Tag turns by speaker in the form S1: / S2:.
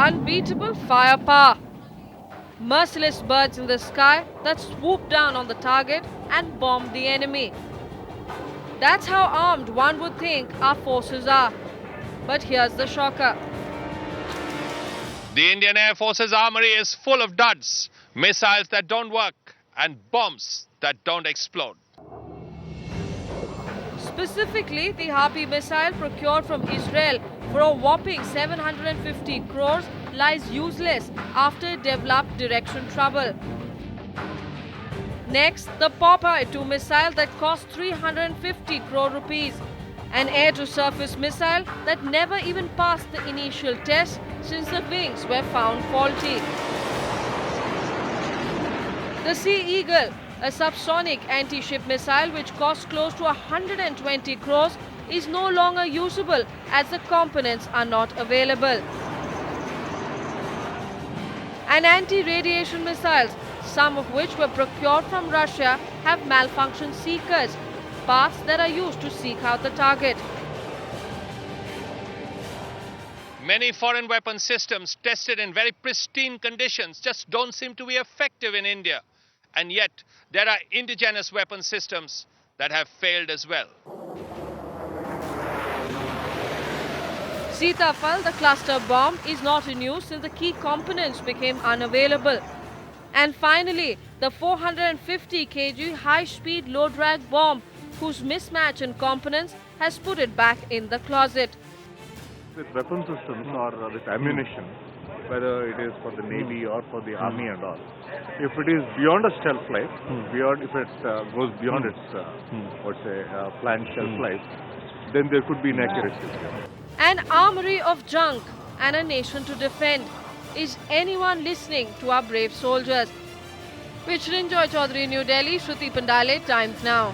S1: unbeatable firepower. Merciless birds in the sky that swoop down on the target and bomb the enemy. That's how armed one would think our forces are. But here's the shocker.
S2: The Indian Air Force's armory is full of duds, missiles that don't work, and bombs that don't explode.
S1: Specifically, the Harpy missile procured from Israel for a whopping 750 crores lies useless after it developed direction trouble. Next, the Popeye 2 missile that cost 350 crore rupees. An air-to-surface missile that never even passed the initial test since the wings were found faulty. The Sea Eagle, a subsonic anti-ship missile which cost close to 120 crores, is no longer usable as the components are not available. And anti-radiation missiles, some of which were procured from Russia, have malfunction seekers, parts that are used to seek out the target.
S2: Many foreign weapon systems tested in very pristine conditions just don't seem to be effective in India. And yet, there are indigenous weapon systems that have failed as well.
S1: Sitafal, the cluster bomb, is not in use since the key components became unavailable. And finally, the 450 kg high-speed low-drag bomb, whose mismatch in components has put it back in the closet.
S3: With weapon systems or with ammunition, whether it is for the Navy or for the Army and all, if it is beyond a shelf life, if it goes beyond its, planned shelf life, then there could be inaccuracies.
S1: An armory of junk and a nation to defend. Is anyone listening to our brave soldiers? Pichrin Joy Chaudhary, New Delhi, Shruti Pandale, Times Now.